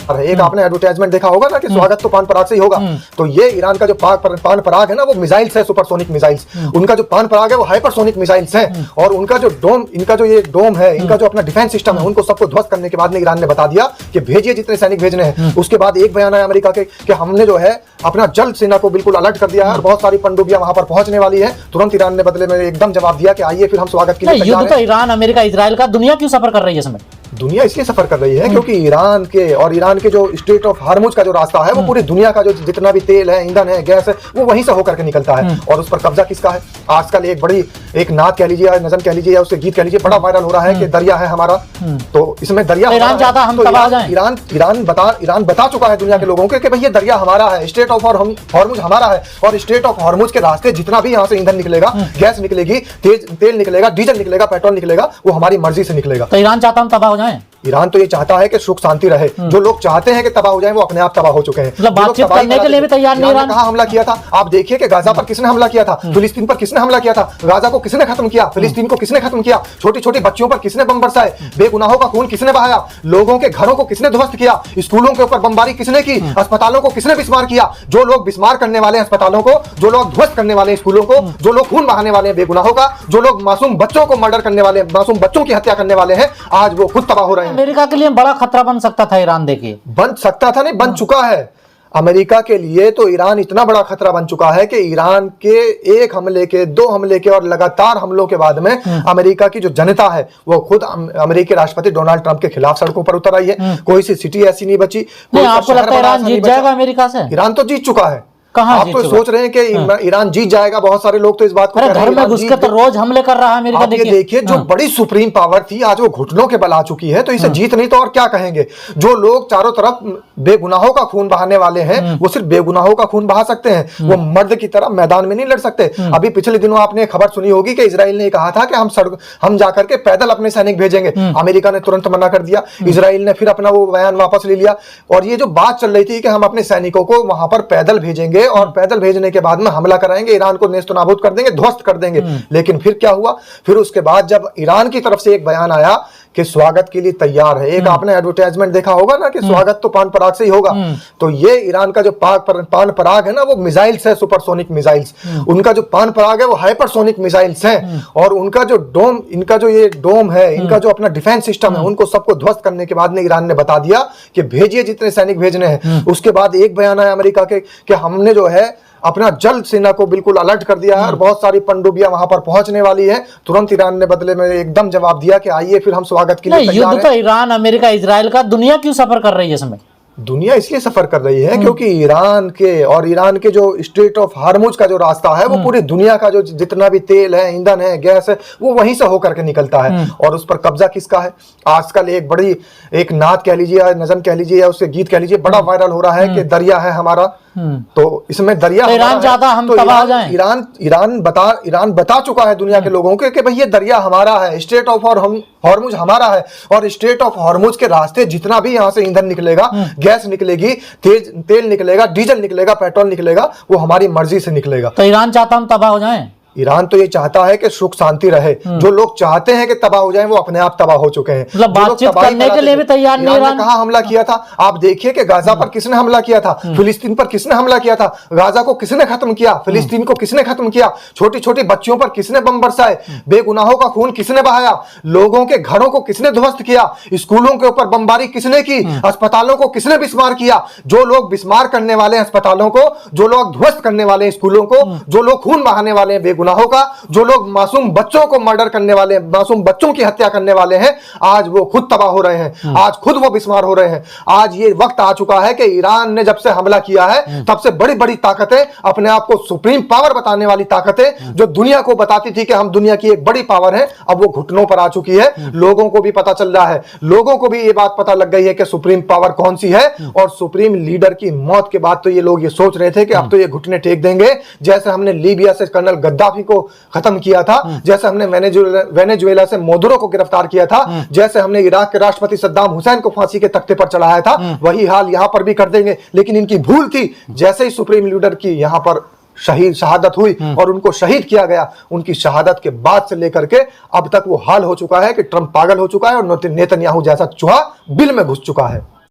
एक आपने एडवर्टाइजमेंट देखा होगा ना कि स्वागत तो पान पराग से ही होगा। तो ये ईरान का जो पान पराग है ना, वो मिसाइल्स है, सुपरसोनिक मिसाइल्स। उनका जो पान पराग है वो हाइपरसोनिक मिसाइल्स है। और उनका जो डोम, इनका जो ये डोम है, इनका जो अपना डिफेंस सिस्टम है, उनको सबको ध्वस्त करने के बाद में ईरान ने बता दिया कि भेजिए जितने सैनिक भेजने हैं। उसके बाद एक बयान आया अमेरिका के कि हमने जो है अपना जल सेना को बिल्कुल अलर्ट कर दिया है और बहुत सारी पनडुब्बियां वहां पर पहुंचने वाली है। तुरंत ईरान ने बदले में एकदम जवाब दिया कि आइए फिर हम स्वागत के लिए युद्ध तो ईरान, अमेरिका, इजराइल का दुनिया क्यों सफर कर रही है इसमें? दुनिया इसलिए सफर कर रही है क्योंकि ईरान के जो स्ट्रेट ऑफ हार्मुज का जो रास्ता है, वो पूरी दुनिया का जो जितना भी तेल है, ईंधन है, गैस है, वो वहीं से होकर के निकलता है। और उस पर कब्जा किसका है? आजकल एक नात कह लीजिए, नज़म कह लीजिए, या उसके गीत कह लीजिए, बड़ा वायरल हो रहा है कि दरिया है हमारा। तो इसमें दरिया ईरान चाहता हम तबाह हो जाएं। ईरान बता चुका है दुनिया के लोगों को कि भाई ये दरिया हमारा है, स्ट्रेट ऑफ हार्मुज हमारा है। और स्ट्रेट ऑफ हार्मुज के रास्ते जितना भी यहाँ से ईंधन निकलेगा, गैस निकलेगी, तेल निकलेगा, डीजल निकलेगा, पेट्रोल निकलेगा, वो हमारी मर्जी से निकलेगा। तो ईरान चाहता हम तबाह हो जाएं। ईरान तो ये चाहता है कि सुख शांति रहे। जो लोग चाहते हैं कि तबाह हो जाए, वो अपने आप तबाह हो चुके हैं। मतलब बातचीत करने के लिए भी तैयार नहीं। ईरान ने कहाँ हमला किया था? आप देखिए कि गाजा पर किसने हमला किया था, फिलिस्तीन पर किसने हमला किया था, गाजा को किसने खत्म किया, फिलिस्तीन को किसने खत्म किया, छोटी छोटी बच्चियों पर किसने बम बरसाए, बेगुनाहों का खून किसने बहाया, लोगों के घरों को किसने ध्वस्त किया, स्कूलों के ऊपर बमबारी किसने की, अस्पतालों को किसने बिस्मार किया। जो लोग बिस्मार करने वाले हैं अस्पतालों को, जो लोग ध्वस्त करने वाले हैं स्कूलों को, जो लोग खून बहाने वाले हैं बेगुनाहों का, जो लोग मासूम बच्चों को मर्डर करने वाले, मासूम बच्चों की हत्या करने वाले हैं, आज वो खुद तबाह हो रहे हैं। अमेरिका के लिए बड़ा खतरा बन सकता था ईरान, देखिए बन सकता था नहीं, बन चुका है। अमेरिका के लिए तो ईरान इतना बड़ा खतरा बन चुका है कि ईरान के एक हमले के, दो हमले के और लगातार हमलों के बाद में अमेरिका की जो जनता है वो खुद अमेरिकी राष्ट्रपति डोनाल्ड ट्रंप के खिलाफ सड़कों पर उतर आई है। कोई सी सिटी ऐसी नहीं बची। आपको लगता है ईरान जीत जाएगा अमेरिका से? ईरान तो जीत चुका है। कहाँ आप तो सोच रहे हैं कि ईरान जीत जाएगा? बहुत सारे लोग तो इस बात को कह रहे हैं घर में घुसकर तो रोज हमले कर रहा है अमेरिका। देखिए जो बड़ी सुप्रीम पावर थी, आज वो घुटनों के बल आ चुकी है। तो इसे जीत नहीं तो और क्या कहेंगे? जो लोग चारों तरफ बेगुनाहों का खून बहाने वाले हैं, वो सिर्फ बेगुनाहों का खून बहा सकते हैं, वो मर्द की तरह मैदान में नहीं लड़ सकते। अभी पिछले दिनों आपने खबर सुनी होगी कि इजराइल ने कहा था कि हम जाकर के पैदल अपने सैनिक भेजेंगे। अमेरिका ने तुरंत मना कर दिया, इजराइल ने फिर अपना वो बयान वापस ले लिया। और ये जो बात चल रही थी कि हम अपने सैनिकों को वहां पर पैदल भेजेंगे और पैदल भेजने के बाद में हमला कराएंगे, ईरान को नेस्त नाबूद कर देंगे, ध्वस्त कर देंगे। लेकिन फिर क्या हुआ? फिर उसके बाद जब ईरान की तरफ से एक बयान आया कि स्वागत के लिए तैयार है। एक आपने एडवर्टाइजमेंट देखा होगा ना कि स्वागत तो पान पराग से ही होगा। तो ये ईरान का जो पान पराग है ना, वो मिसाइल्स है, सुपरसोनिक मिसाइल्स। उनका जो पान पराग है वो हाइपरसोनिक मिसाइल्स हैं। और उनका जो डोम, इनका जो ये डोम है, इनका जो अपना डिफेंस सिस्टम है, उनको सबको ध्वस्त करने के बाद में ईरान ने बता दिया कि भेजिए जितने सैनिक भेजने हैं। उसके बाद एक बयान आया अमेरिका के कि हमने जो है अपना जल सेना को बिल्कुल अलर्ट कर दिया है और बहुत सारी पनडुब्बियां वहां पर पहुंचने वाली है। तुरंत ईरान ने बदले में एकदम जवाब दिया कि आइए फिर हम स्वागत के लिए तैयार हैं। युद्ध तो ईरान, अमेरिका, इजराइल का दुनिया क्यों सफर कर रही है इसमें? दुनिया इसलिए सफर कर रही है क्योंकि ईरान के जो स्ट्रेट ऑफ हार्मुज का जो रास्ता है, वो पूरी दुनिया का जो जितना भी तेल है, ईंधन है, गैस है, वो वहीं से होकर के निकलता है। और उस पर कब्जा किसका है? आजकल एक नात कह लीजिए, नज़म कह लीजिए, या उसके गीत कह लीजिए, बड़ा वायरल हो रहा है कि दरिया है हमारा। तो इसमें दरिया ईरान चाहता हम तबाह हो जाएं। ईरान बता चुका है दुनिया के लोगों को कि भाई ये दरिया हमारा है, स्ट्रेट ऑफ हार्मुज हमारा है। और स्ट्रेट ऑफ हार्मुज के रास्ते जितना भी यहाँ से ईंधन निकलेगा, गैस निकलेगी, तेल निकलेगा, डीजल निकलेगा, पेट्रोल निकलेगा, वो हमारी मर्जी से निकलेगा। तो ईरान चाहता हम तबाह हो जाएं। ईरान तो ये चाहता है कि सुख शांति रहे। जो लोग चाहते हैं कि तबाह हो जाएं, वो अपने आप तबाह हो चुके हैं। मतलब बातचीत करने के लिए भी तैयार नहीं। ईरान ने कहाँ हमला किया था? आप देखिए कि गाजा पर किसने हमला किया था, फिलिस्तीन पर किसने हमला किया था, गाजा को किसने खत्म किया, फिलिस्तीन को किसने खत्म किया, छोटी छोटी बच्चियों पर किसने बम बरसाए, बेगुनाहों का खून किसने बहाया, लोगों के घरों को किसने ध्वस्त किया, स्कूलों के ऊपर बमबारी किसने की, अस्पतालों को किसने बिस्मार किया। जो लोग बिस्मार करने वाले हैं अस्पतालों को, जो लोग ध्वस्त करने वाले हैं स्कूलों को, जो लोग खून बहाने वाले हैं बेगुनाहों का, जो लोग मासूम बच्चों को मर्डर करने वाले हैं, मासूम बच्चों की हत्या करने वाले हैं, आज वो खुद तबाह हो रहे हैं, आज खुद वो बिस्मार हो रहे हैं। आज ये वक्त आ चुका है कि ईरान ने जब से हमला किया है, तब से बड़ी बड़ी ताकतें, अपने आप को सुप्रीम पावर बताने वाली ताकतें, जो दुनिया को बताती थी कि हम दुनिया की एक बड़ी पावर है, अब वो घुटनों पर आ चुकी है। लोगों को भी पता चल रहा है, लोगों को भी ये बात पता लग गई है कि सुप्रीम पावर कौन सी है। और सुप्रीम लीडर की मौत के बाद तो ये लोग ये सोच रहे थे कि अब तो ये घुटने टेक देंगे, जैसे हमने लीबिया से कर्नल गद्दाफी को खत्म किया था, जैसे हमने वेनेजुएला से मोदुरो को गिरफ्तार किया था, जैसे हमने इराक के राष्ट्रपति सद्दाम हुसैन को फांसी के तख्ते पर चढ़ाया था, वही हाल यहां पर भी कर देंगे। लेकिन इनकी भूल थी, जैसे ही सुप्रीम लीडर की यहां पर शहादत हुई और उनको शहीद किया गया, उनकी शहादत के बाद से लेकर के अब तक वो हाल हो चुका है कि ट्रंप पागल हो चुका है और नेतन्याहू जैसा चूहा बिल में घुस चुका है।